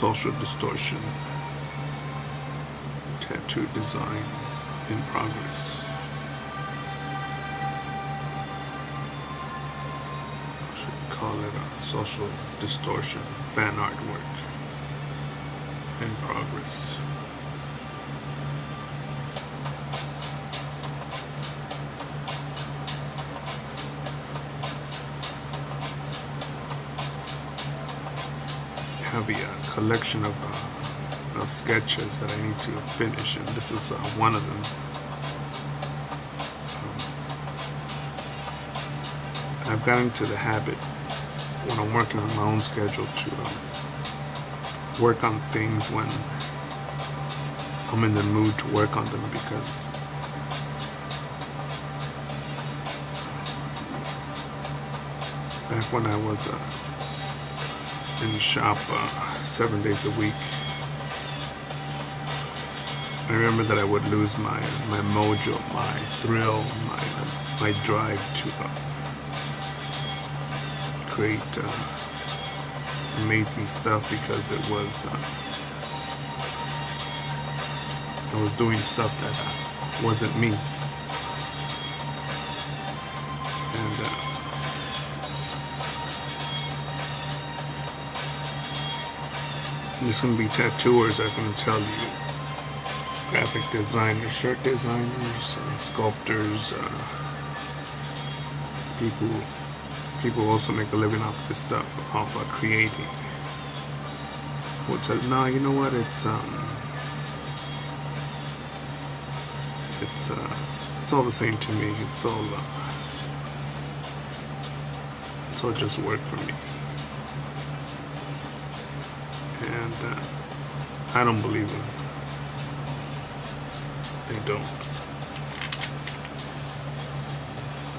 Social Distortion tattoo design in progress. I should call it a Social Distortion fan artwork in progress. Have a collection of sketches that I need to finish, and this is one of them. I've gotten into the habit when I'm working on my own schedule to work on things when I'm in the mood to work on them, because back when I was in the shop 7 days a week, I remember that I would lose my mojo, my thrill, my drive to create amazing stuff, because it was I was doing stuff that wasn't me. And there's going to be tattooers that are going to tell you, graphic designers, shirt designers, sculptors, people also make a living off this stuff, off creating. Will tell you, no, you know what? It's all the same to me. It's all just work for me. And I don't believe them. I don't,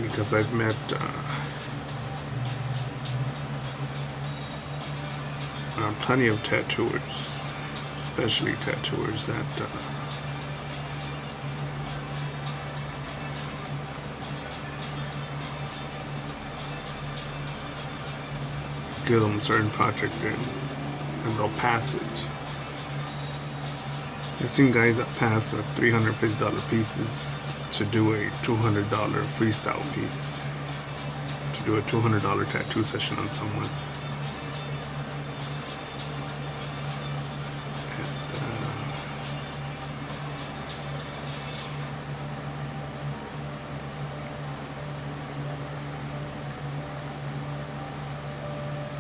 because I've met plenty of tattooers, especially tattooers that give them a certain project and they'll pass it. I've seen guys that pass $350 pieces to do a $200 freestyle piece, to do a $200 tattoo session on someone.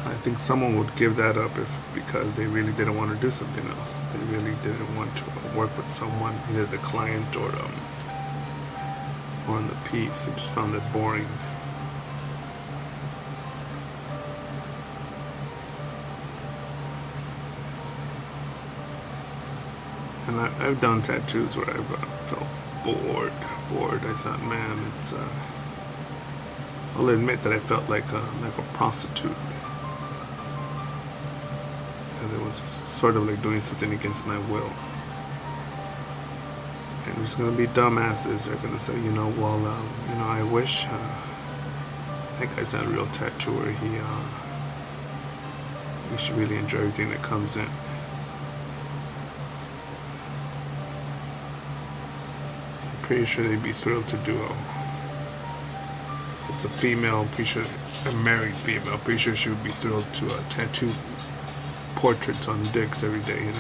I think someone would give that up because they really didn't want to do something else. They really didn't want to work with someone, either the client or on the piece. They just found it boring. And I've done tattoos where I've felt bored. I thought, man, it's. I'll admit that I felt like a prostitute. It was sort of like doing something against my will. And there's going to be dumbasses that are going to say, well, I wish that guy's not a real tattooer. He should really enjoy everything that comes in. I'm pretty sure they'd be thrilled to do it's a female, pretty sure, a married female, pretty sure she would be thrilled to tattoo portraits on dicks every day,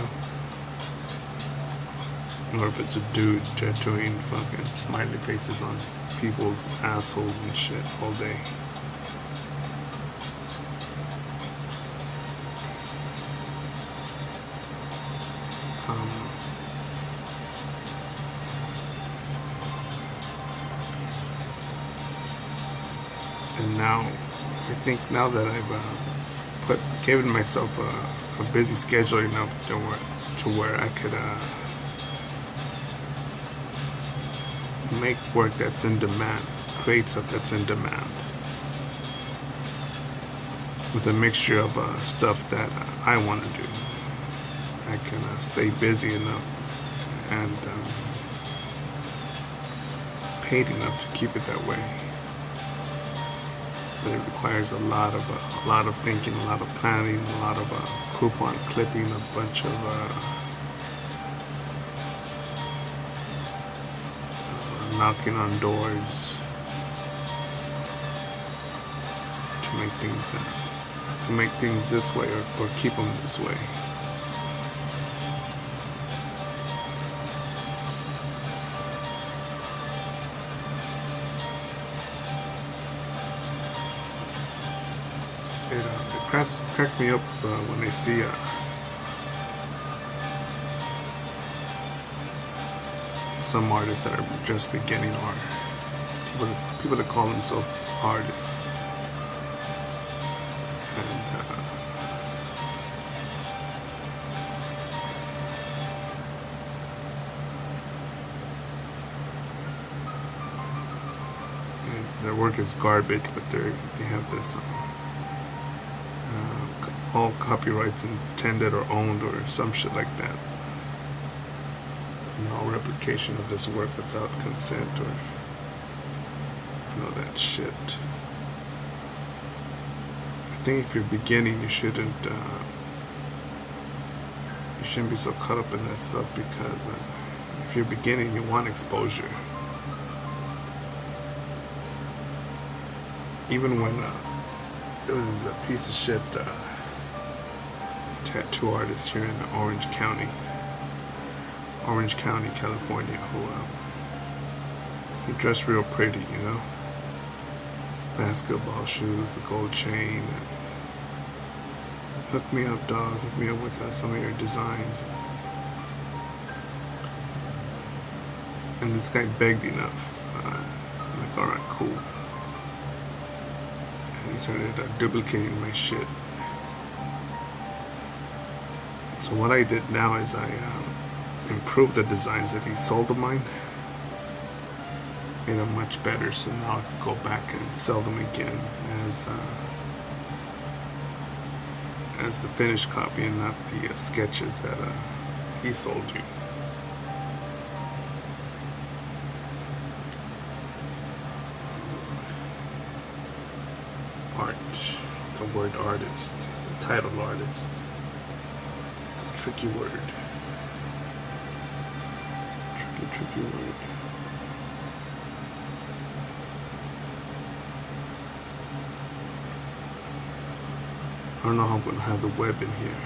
Or if it's a dude tattooing fucking smiley faces on people's assholes and shit all day. And now, I think now that I've given myself a busy schedule enough to where I could make work that's in demand, create stuff that's in demand, with a mixture of stuff that I want to do. I can stay busy enough and paid enough to keep it that way. but it requires a lot of thinking, a lot of planning, a lot of coupon clipping, a bunch of knocking on doors to make things this way, or keep them this way. It cracks me up when I see some artists that are just beginning, or people that call themselves artists, and their work is garbage, but they have this all copyrights intended or owned or some shit like that. No replication of this work without consent, or that shit. I think if you're beginning, you shouldn't be so caught up in that stuff, because if you're beginning, you want exposure. Even when there was a piece of shit tattoo artist here in Orange County, California, who he dressed real pretty, basketball shoes, the gold chain. Hook me up, dog. Hook me up with some of your designs. And this guy begged enough. I'm like, all right, cool. And he started duplicating my shit. So what I did now is I improved the designs that he sold of mine, made them much better, so now I can go back and sell them again as the finished copy, and not the sketches that he sold you. Art, the word artist, the title artist. Tricky word. Tricky word. I don't know how I'm going to have the web in here.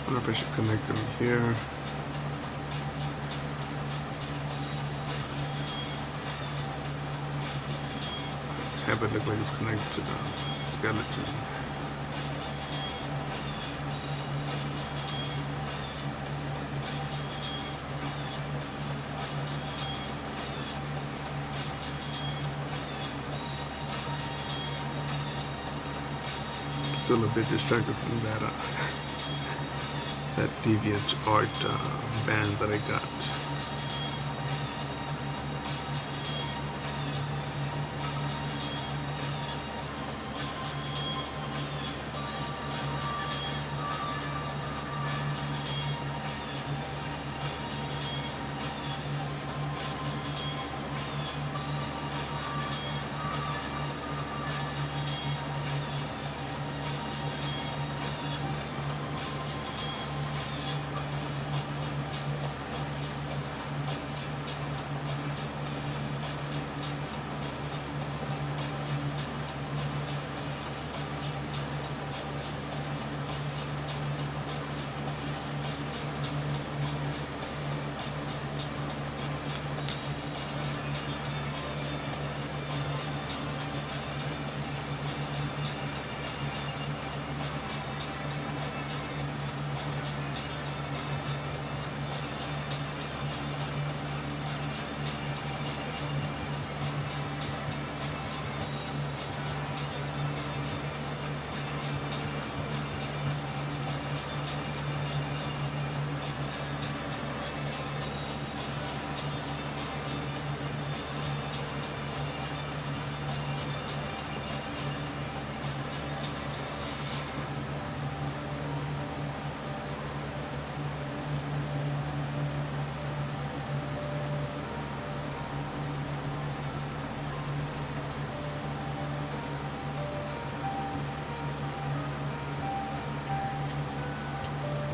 I wonder if I should connect them here. Have it look like it's connected to the skeleton. Still a bit distracted from that deviant art band that I got.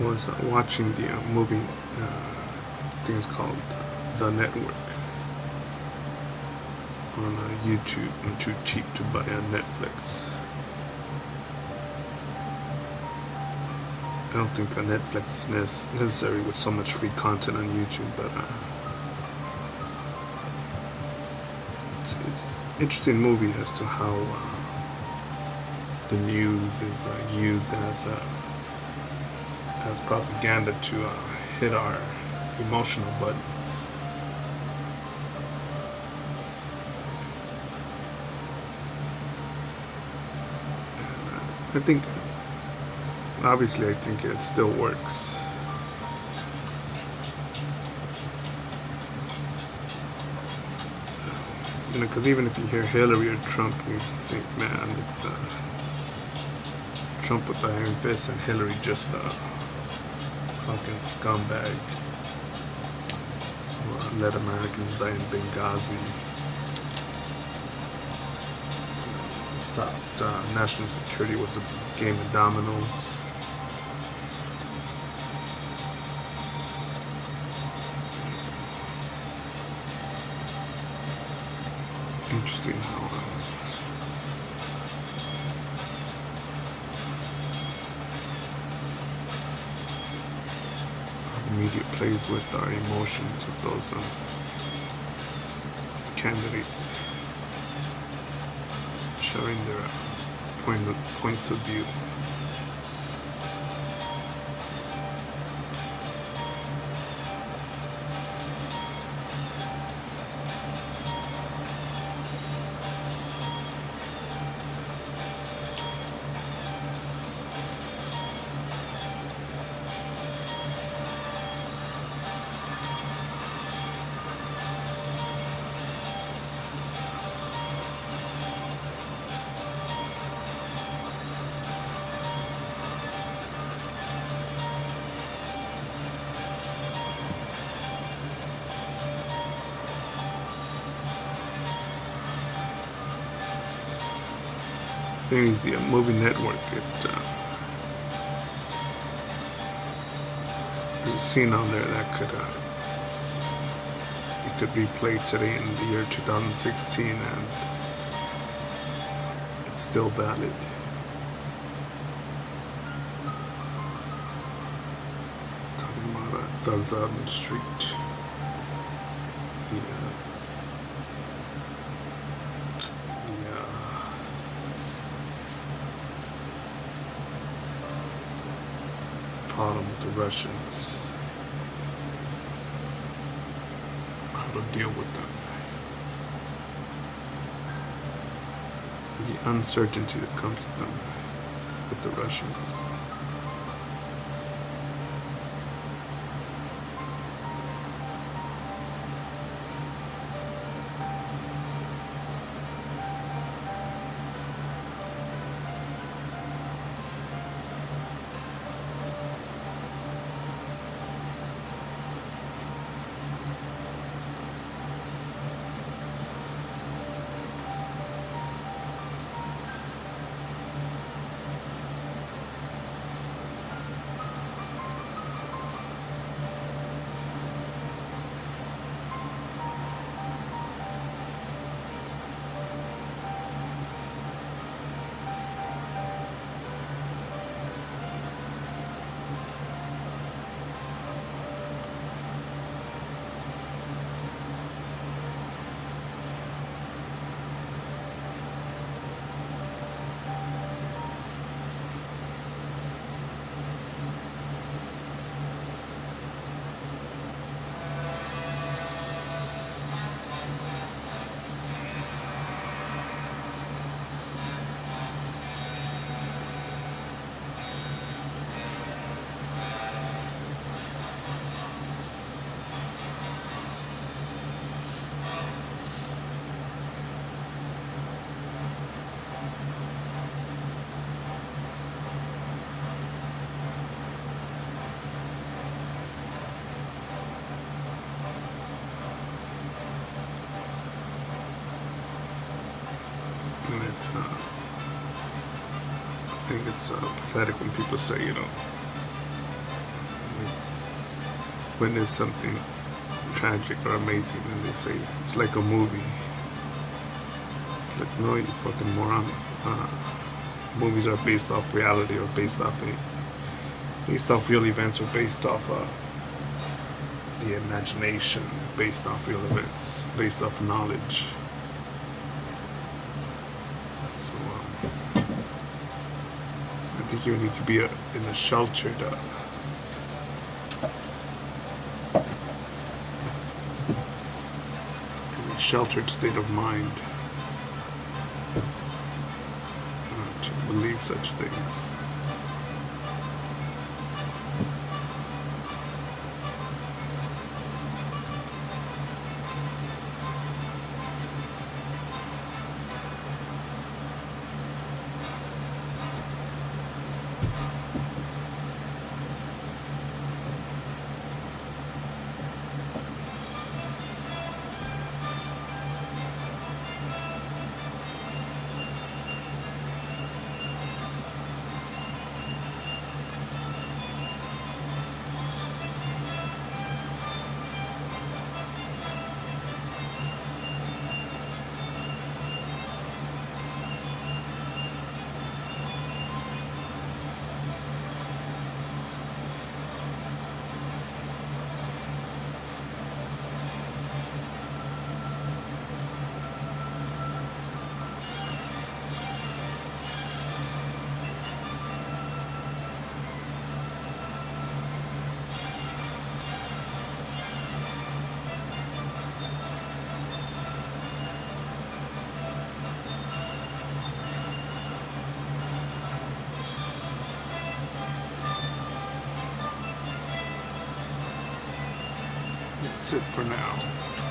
was watching the movie. I think it's called The Network on YouTube. I'm too cheap to buy on Netflix. I don't think Netflix is necessary with so much free content on YouTube, but it's interesting movie as to how the news is used as propaganda to hit our emotional buttons. And I think, obviously, I think it still works. You know, because even if you hear Hillary or Trump, you think, man, it's Trump with the iron fist and Hillary just a fucking scumbag who let Americans die in Benghazi. Thought national security was a game of dominoes. Interesting how the media plays with our emotions of those candidates showing their points of view. There's the movie network. There's a scene on there that could be played today in the year 2016, and it's still valid. Talking about thugs out on the street. Problem with the Russians, how to deal with them, the uncertainty that comes with them, with the Russians. And it's, I think it's pathetic when people say, you know, witness something tragic or amazing, and they say it's like a movie. It's like, no, you fucking moron. Movies are based off reality, or based off real events, or based off the imagination, based off real events, based off knowledge. So I think you need to be in a sheltered state of mind to believe such things. That's it for now.